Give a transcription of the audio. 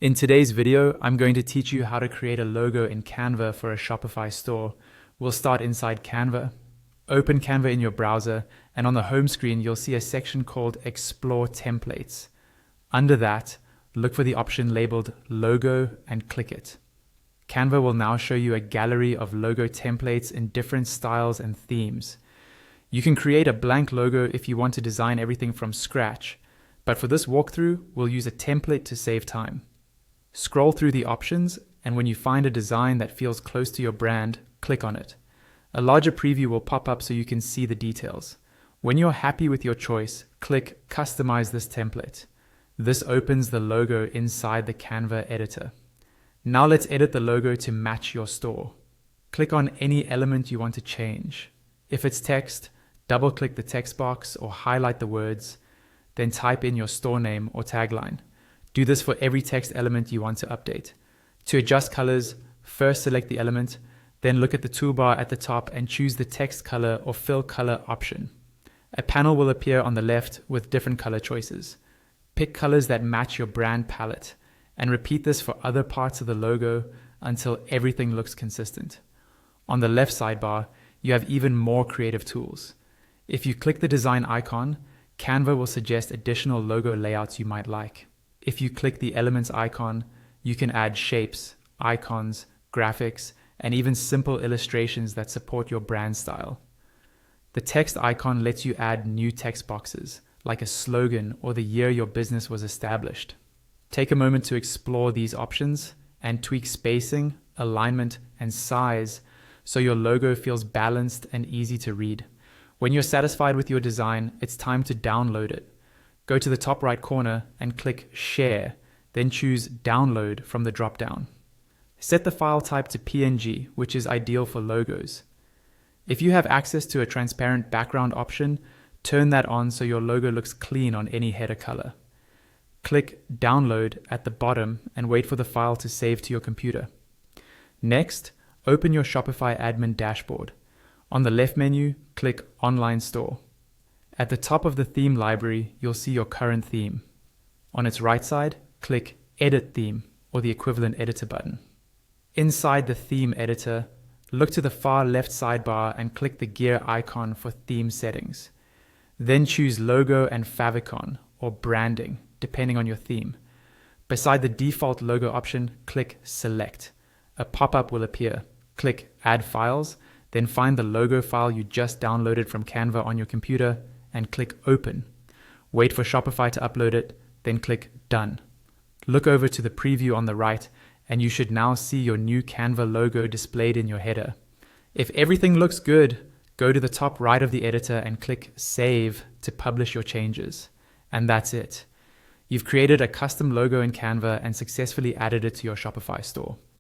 In today's video, I'm going to teach you how to create a logo in Canva for a Shopify store. We'll start inside Canva. Open Canva in your browser, and on the home screen, you'll see a section called Explore Templates. Under that, look for the option labeled Logo and click it. Canva will now show you a gallery of logo templates in different styles and themes. You can create a blank logo if you want to design everything from scratch, but for this walkthrough, we'll use a template to save time. Scroll through the options, and when you find a design that feels close to your brand, click on it. A larger preview will pop up so you can see the details. When you're happy with your choice, click Customize this template. This opens the logo inside the Canva editor. Now let's edit the logo to match your store. Click on any element you want to change. If it's text, double-click the text box or highlight the words, then type in your store name or tagline. Do this for every text element you want to update. To adjust colors, first select the element, then look at the toolbar at the top and choose the text color or fill color option. A panel will appear on the left with different color choices. Pick colors that match your brand palette and repeat this for other parts of the logo until everything looks consistent. On the left sidebar, you have even more creative tools. If you click the design icon, Canva will suggest additional logo layouts you might like. If you click the elements icon, you can add shapes, icons, graphics, and even simple illustrations that support your brand style. The text icon lets you add new text boxes, like a slogan or the year your business was established. Take a moment to explore these options and tweak spacing, alignment, and size so your logo feels balanced and easy to read. When you're satisfied with your design, it's time to download it. Go to the top right corner and click Share, then choose Download from the drop-down. Set the file type to PNG, which is ideal for logos. If you have access to a transparent background option, turn that on so your logo looks clean on any header color. Click Download at the bottom and wait for the file to save to your computer. Next, open your Shopify admin dashboard. On the left menu, click Online Store. At the top of the theme library, you'll see your current theme. On its right side, click Edit Theme or the equivalent editor button. Inside the theme editor, look to the far left sidebar and click the gear icon for theme settings. Then choose Logo and Favicon or Branding, depending on your theme. Beside the default logo option, click Select. A pop-up will appear. Click Add Files, then find the logo file you just downloaded from Canva on your computer and click Open. Wait for Shopify to upload it, then click Done. Look over to the preview on the right, and you should now see your new Canva logo displayed in your header. If everything looks good, go to the top right of the editor and click Save to publish your changes. And that's it. You've created a custom logo in Canva and successfully added it to your Shopify store.